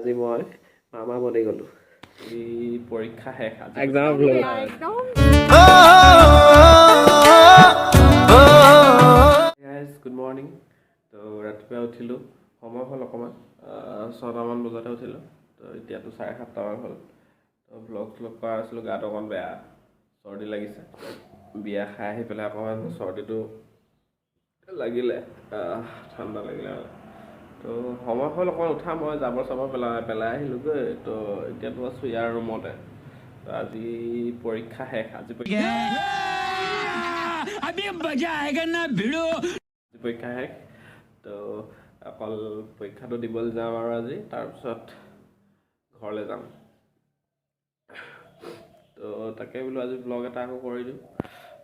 আজি মই মামা বনি গলো পৰীক্ষা শেষ exam vlog guys good morning তো ৰাতিপুৱা উঠিলোঁ সময় হ'ল অকণমান 6টামান বজাতে উঠিলোঁ তো এতিয়াতো 7:30মান হ'ল তো ভ্লগ কৰা আছিলোঁ গাটো অকণমান বেয়া চৰ্দি লাগিছে বিয়া খাই আহি পেলাই অকণমান চৰ্দিটো লাগিলে ঠাণ্ডা লাগিলে তো সময় হ'ল অকণমান উঠা মই জাবৰ চাবৰ পেলাই আহিলোঁগৈ তো এতিয়াতো আছোঁ ইয়াৰ ৰুমতে তো আজি পৰীক্ষা শেষ আজি পৰীক্ষা শেষ তো অকল পৰীক্ষাটো দিবলৈ যাম আৰু আজি তাৰপিছত ঘৰলৈ যাম তো তাকে বোলো আজি ব্লগ এটা আকৌ কৰি দিওঁ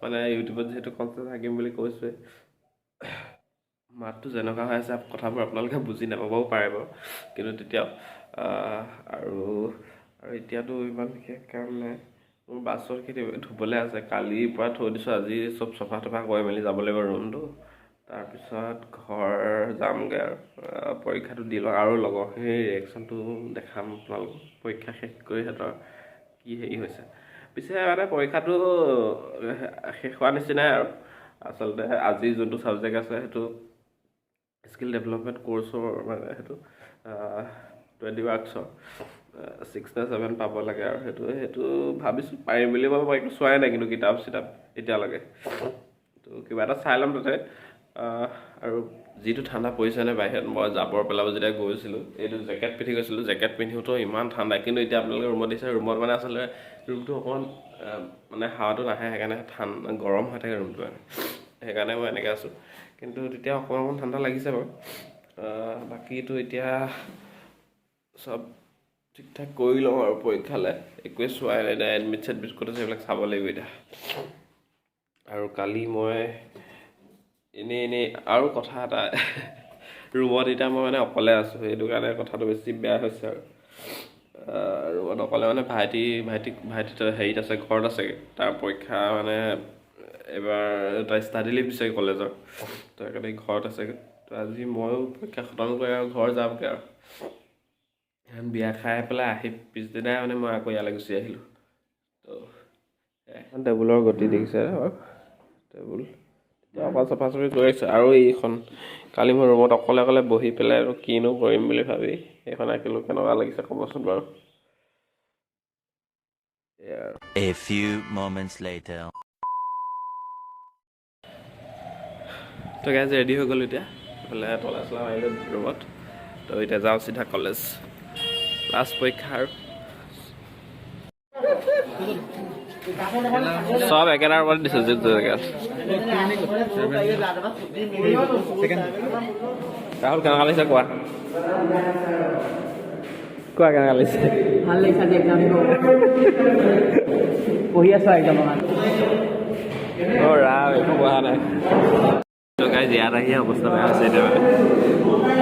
মানে ইউটিউবত যিহেতু কণ্টেণ্ট থাকিম বুলি কৈছোঁৱে মাতটো যেনেকুৱা হৈ আছে কথাবোৰ আপোনালোকে বুজি নাপাবও পাৰে বাৰু কিন্তু তেতিয়াও আৰু এতিয়াতো ইমান বিশেষ কাম নাই মোৰ বাছৰখিনি ধুবলৈ আছে কালিৰ পৰা থৈ দিছোঁ আজি চব চফা তফা কৰি মেলি যাব লাগিব ৰুমটো তাৰপিছত ঘৰ যামগৈ আৰু পৰীক্ষাটো দি লওঁ আৰু লগৰখিনি ৰিয়েকশ্যনটো দেখাম আপোনালোকক পৰীক্ষা শেষ কৰি সিহঁতৰ কি হেৰি হৈছে পিছে মানে পৰীক্ষাটো শেষ হোৱা নিচিনাই আৰু আচলতে আজি যোনটো ছাবজেক্ট আছে সেইটো স্কিল ডেভেলপমেণ্ট কোৰ্চৰ মানে সেইটো 20 মাৰ্কছৰ 6 নে 7 পাব লাগে আৰু সেইটো ভাবিছোঁ পাৰিম বুলি মই একো চোৱাই নাই কিন্তু কিতাপ এতিয়ালৈকে তো কিবা এটা চাই ল'ম তাতে আৰু যিটো ঠাণ্ডা পৰিছে নে বাহিৰত মই জাবৰ পেলাব যেতিয়া গৈছিলোঁ এইটো জেকেট পিন্ধি গৈছিলোঁ জেকেট পিন্ধিওতো ইমান ঠাণ্ডা কিন্তু এতিয়া আপোনালোকে ৰুমত দিছে ৰুমত মানে আচলতে ৰুমটো অকণমান মানে হাৱাটো নাহে সেইকাৰণে ঠাণ্ডা গৰম হৈ থাকে ৰুমটো মানে সেইকাৰণে মই এনেকৈ আছোঁ কিন্তু তেতিয়া অকণমান ঠাণ্ডা লাগিছে বাৰু বাকীটো এতিয়া চব ঠিক ঠাক কৰি লওঁ আৰু পৰীক্ষালৈ একোৱে চোৱাই নাই এতিয়া এডমিট চেডমিট ক'ত আছে সেইবিলাক চাব লাগিব এতিয়া আৰু কালি মই এনেই আৰু কথা এটা ৰুমত এতিয়া মই মানে অকলে আছোঁ সেইটো কাৰণে কথাটো বেছি বেয়া হৈছে আৰু ৰুমত অকলে মানে ভাইটি হেৰিত আছে ঘৰত আছেগৈ তাৰ পৰীক্ষা মানে এবাৰ তাই ষ্টাডি লিভ দিছে কলেজৰ তো সেইকাৰণে ঘৰত আছেগৈ তো আজি ময়ো পৰীক্ষা খতম কৰি আৰু ঘৰ যামগৈ আৰু বিয়া খাই পেলাই আহি পিছদিনাই মানে মই আকৌ ইয়ালৈ গুচি আহিলোঁ তো টেবুলৰ গতি দেখিছে বাৰু টেবুল অকল চফা চফি কৰি আছোঁ আৰু এইখন কালি মই ৰুমত অকলে বহি পেলাই আৰু কিনো কৰিম বুলি ভাবি সেইখন আঁকিলোঁ কেনেকুৱা লাগিছে ক'বচোন বাৰু A few moments later তো গাইজ ৰেডি হৈ গ'লোঁ এতিয়া এইফালে তলা চলা মাৰিলোঁ ৰুমত তো এতিয়া যাওঁ চিধা কলেজ লাষ্ট পৰীক্ষা আৰু চব একেটা ৰুমত দিছোঁ যিটো জেগাত ৰাহুল কেনেকুৱা লাগিছে কোৱা কেনেকুৱা লাগিছে ভাল লাগিছে আজি এক্সাম পঢ়ি আছোঁ একদম ৰাম একো পঢ়া নাই গাইজ ইয়াত আহি অৱস্থা বেয়া হৈছে এতিয়া মানে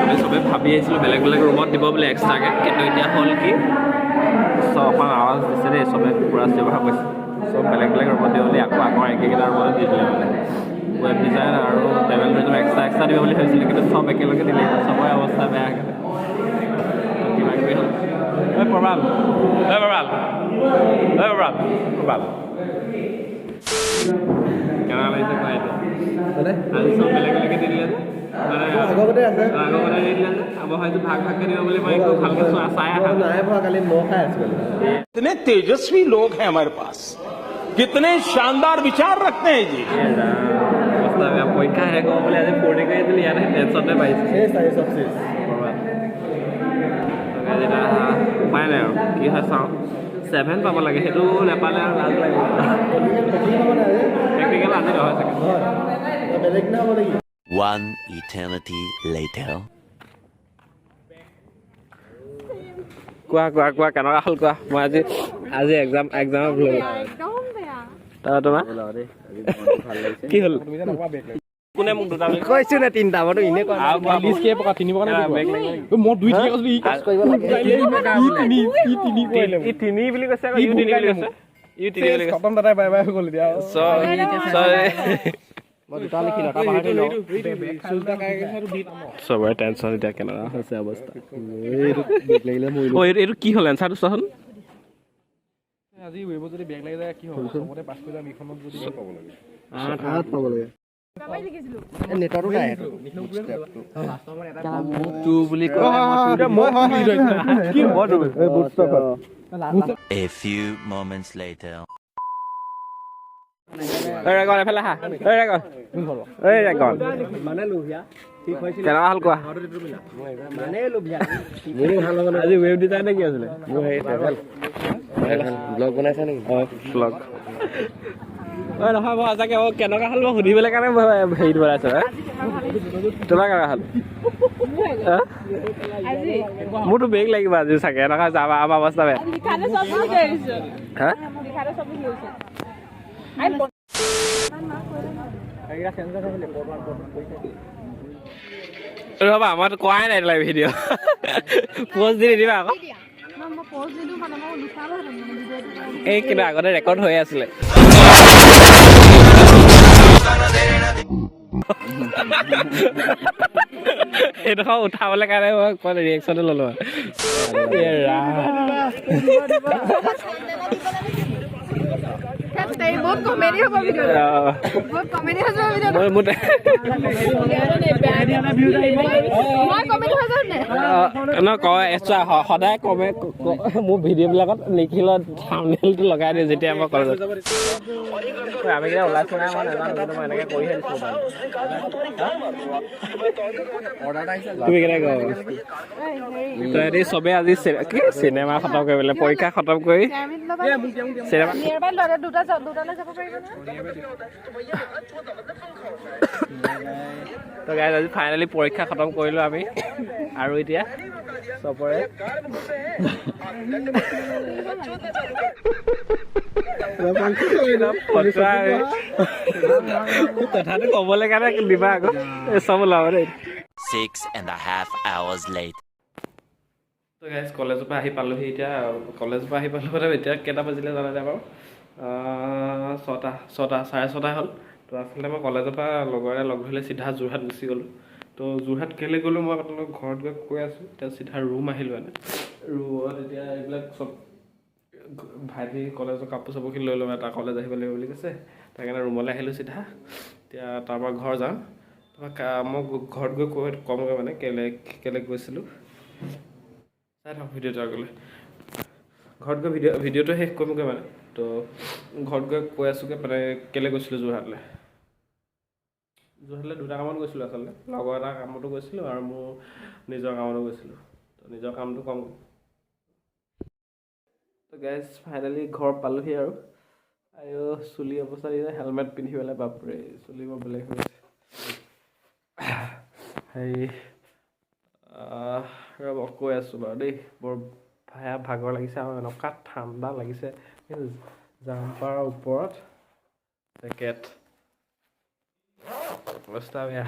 আমি চবেই ভাবি আহিছিলোঁ বেলেগ ৰুমত দিব বুলি এক্সট্ৰাকৈ কিন্তু এতিয়া হ'ল কি চবখন আৱাজ দিছে দেই চবে পূৰা ব্যৱহাৰ কৰিছে চব বেলেগ ৰুমত দিব বুলি আকৌ একেকেইটা ৰুমতে দি দিলে মানে ৱেব ডিজাইন আৰু ট্ৰেভেল ৰিজম এক্সট্ৰা দিব বুলি ভাবিছিলোঁ কিন্তু চব একেলগে দিলে চবৰে অৱস্থা বেয়া কিবা কিবি হ'ল প্ৰবাল কেনেকুৱা লাগিছে কোৱা এতিয়া আজি চব বেলেগ দি দিলে যে আগতে দি দিলে যে মই হয়তো ভাগকৈ দিব বুলি মই একো ভালকৈ চাই कितने तेजस्वी लोग हैं हमारे पास कितने शानदार विचार रखते हैं जी পৰীক্ষা শেষ হ'ব বুলি আজি ফূৰ্তি কৰি দিলোঁ ইয়াতে টেনশ্যনতে পাইছোঁ উপায় নাই আৰু কি হয় চাওঁ 7 পাব লাগে সেইটো নাপালে আৰু লাজ লাগিব টেকনিকেল আজি নহয় চাগে One eternity later কোৱা কেনেকুৱা হ'ল কোৱা মই আজি এক্সামৰ ভ্লগ তোমাৰ কি হ'ল কোনে মোক দুটা কৈছোঁ নে তিনিটা মইতো এনেই তিনি বুলি কৈছে চবৰে টেনশ্যন এতিয়া কেনেকুৱা হৈছে অৱস্থা এইটো কি হ'ল এনচাৰটো চোৱাচোন আজি ৱেবত যদি বেগ লাগি যায় কি হ'ব চবতে পাছ কৰি যাম ইখনত যদি পাব লাগে পাব লাগে নেটৰো নাই টু বুলি A few moments later. এফালে হা কেনেকুৱা হ'ল কোৱা আজি ৱেব ডিজাইন নে কি আছিলে ব্লগ বনাইছা নেকি ব্লগ নহয় মই সঁচাকৈ কেনেকুৱা হ'ল মই সুধিবলৈ কাৰণে মই হেৰিটো বনাইছোঁ তোমাৰ কেনেকুৱা হ'ল মোৰতো বেগ লাগিব আজি চাগে এনেকুৱা যাবা আমাৰ অৱস্থা বেয়া ৰ'বা মইতো কোৱাই নাই লাইভ ভিডিঅ' প'ষ্ট দি নিদিবা আকৌ এই কিন্তু আগতে ৰেকৰ্ড হৈ আছিলে এইডোখৰ উঠাবলৈ কাৰণে মই অকণ ৰিয়েকশ্যনে ল'লোঁ बहुत कॉमेडी होगा वीडियो बहुत कॉमेडी हो जाए वीडियो মই बहुत कॉमेडी हो जाए ন কয় সদায় কমে মোৰ ভিডিঅ'বিলাকত লিখিল থাম্বনেইলটো লগাই দিওঁ যেতিয়া মই কলেজত আমি কেতিয়া ওলাইছোঁ নাই মই নাজানো কিন্তু মই এনেকৈ কৰিহে দিছোঁ তুমি কেনেকৈ কওঁ চবেই আজি কি চিনেমা খতম কৰিবলৈ পৰীক্ষা খতম কৰি চিনেমা তো গাইজ আজি ফাইনেলি পৰীক্ষা খতম কৰিলোঁ আমি আৰু এতিয়া চবৰে কথাটো ক'বলৈ কাৰণে দিবা আকৌ চব ওলাব দেই 6.5 hours later. তো গাইজ কলেজৰ পৰা আহি পালোঁহি এতিয়া কলেজৰ পৰা আহি পালোঁ মানে এতিয়া কেইটা বাজিলে জানা নাই বাৰু 6:30 হ'ল তো আচলতে মই কলেজৰ পৰা লগৰে লগ ধৰিলে চিধা যোৰহাট গুচি গ'লোঁ তো যোৰহাট কেলৈ গ'লোঁ মই আপোনালোকক ঘৰত গৈ কৈ আছোঁ এতিয়া চিধা ৰুম আহিলোঁ মানে ৰুমত এতিয়া এইবিলাক চব ভাইটি কলেজৰ কাপোৰ চাপোৰখিনি লৈ ল'ম এটা কলেজ আহিব লাগিব বুলি কৈছে তাৰ কাৰণে ৰুমলৈ আহিলোঁ চিধা এতিয়া তাৰপৰা ঘৰ যাম তাৰপৰা মই ঘৰত গৈ কমগৈ মানে কেলৈ গৈছিলোঁ চাই থাকক ভিডিঅ'টো আগলৈ ঘৰত গৈ ভিডিঅ'টো শেষ কৰিমগৈ মানে তো ঘৰত গৈ কৈ আছোঁগৈ মানে কেলৈ গৈছিলোঁ যোৰহাটলৈ দুটা কামত গৈছিলোঁ আচলতে লগৰ এটা কামতো গৈছিলোঁ আৰু মোৰ নিজৰ কামতো গৈছিলোঁ তো নিজৰ কামটো কম তো গাইজ ফাইনেলি ঘৰ পালোঁহি আৰু চুলি অৱস্থা দিছে হেলমেট পিন্ধি পেলাই বাপৰে চুলি মই বেলেগ হৈ আছে হেৰি ৰ'ব কৈ আছোঁ বাৰু দেই বৰ ভাগৰ লাগিছে আৰু এনেকুৱা ঠাণ্ডা লাগিছে জাম্পাৰৰ ওপৰত জেকেট অৱস্থা বেয়া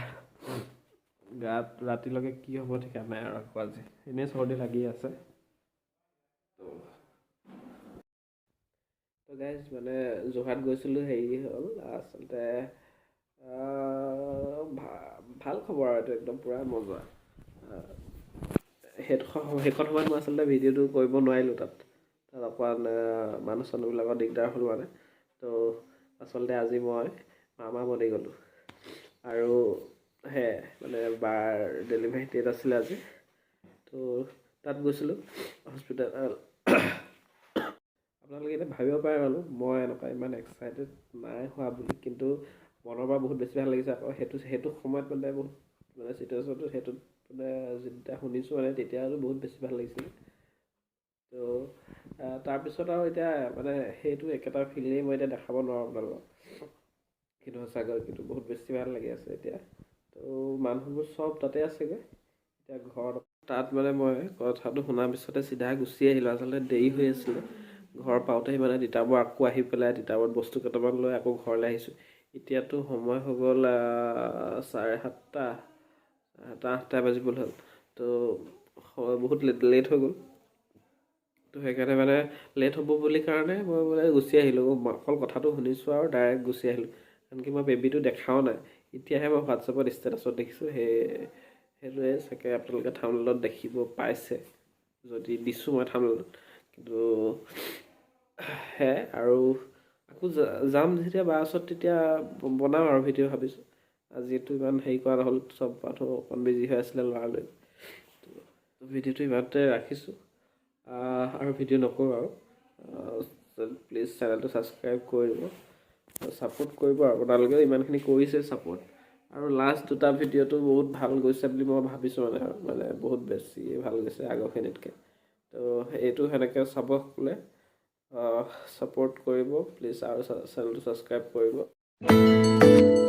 গাত ৰাতিলৈকে কি হ'ব ঠিকা নাই আৰু আকৌ আজি এনেই চৰ্দি লাগি আছে তো গাইজ মানে যোৰহাট গৈছিলোঁ হেৰি হ'ল আচলতে ভাল খবৰ আৰু এইটো একদম পূৰা মজা সেইখন সময়ত মই আচলতে ভিডিঅ'টো কৰিব নোৱাৰিলোঁ তাত অকণমান মানুহ চানুহবিলাকৰ দিগদাৰ হ'ল মানে তো আচলতে আজি মই মামা বনি গ'লোঁ আৰু মানে বাৰ ডেলিভাৰী ডেট আছিলে আজি তো তাত গৈছিলোঁ হস্পিটেল আপোনালোকে এতিয়া ভাবিব পাৰে মানুহ মই এনেকুৱা ইমান এক্সাইটেড নাই হোৱা বুলি কিন্তু মনৰ পৰা বহুত বেছি ভাল লাগিছে আকৌ সেইটো সময়ত মানে বহুত মানে চিটুৱেশ্যনটো সেইটোত মানে যেতিয়া শুনিছোঁ মানে তেতিয়াতো বহুত বেছি ভাল লাগিছিলে তো তাৰপিছত আৰু এতিয়া মানে সেইটো একেটা ফিলেই মই এতিয়া দেখাব নোৱাৰোঁ আপোনালোকক কিন্তু সঁচাকৈ কিন্তু বহুত বেছি ভাল লাগি আছে এতিয়া তো মানুহবোৰ চব তাতে আছেগৈ এতিয়া ঘৰত তাত মানে মই কথাটো শুনাৰ পিছতে চিধা গুচি আহিলোঁ আচলতে দেৰি হৈ আছিলে ঘৰ পাওঁতেহি মানে তিতাবৰ আকৌ আহি পেলাই তিতাবৰত বস্তু কেইটামান লৈ আকৌ ঘৰলৈ আহিছোঁ এতিয়াতো সময় হৈ গ'ল 8:30 বাজিবলৈ হ'ল তো বহুত লেট হৈ গ'ল তো সেইকাৰণে মানে লেট হ'ব বুলি কাৰণে মই মানে গুচি আহিলোঁ অকল কথাটো শুনিছোঁ আৰু ডাইৰেক্ট গুচি আহিলোঁ আনকি মই বেবীটো দেখাও নাই এতিয়াহে মই হোৱাটছএপত ষ্টেটাছত দেখিছোঁ সেইটোৱে চাগে আপোনালোকে থাম্বনেইলত দেখিব পাইছে যদি দিছোঁ মই থাম্বনেইলত কিন্তু আৰু আকৌ যাম যেতিয়া বাছত তেতিয়া বনাম আৰু ভিডিঅ' ভাবিছোঁ আজিতো ইমান হেৰি কৰা নহ'ল চব মানুহ অকণ বিজি হৈ আছিলে ল'ৰালৈ ভিডিঅ'টো ইমানতে ৰাখিছোঁ আৰু ভিডিঅ' নকৰোঁ আৰু প্লিজ চেনেলটো ছাবস্ক্ৰাইব কৰি দিব ছাপোৰ্ট কৰিব আৰু আপোনালোকেও ইমানখিনি কৰিছে ছাপোৰ্ট আৰু লাষ্ট দুটা ভিডিঅ'টো বহুত ভাল গৈছে বুলি মই ভাবিছোঁ মানে বহুত বেছি ভাল গৈছে আগৰখিনিতকৈ তো এইটো সেনেকৈ চাব হ'লে ছাপোৰ্ট কৰিব প্লিজ আৰু চেনেলটো ছাবস্ক্ৰাইব কৰিব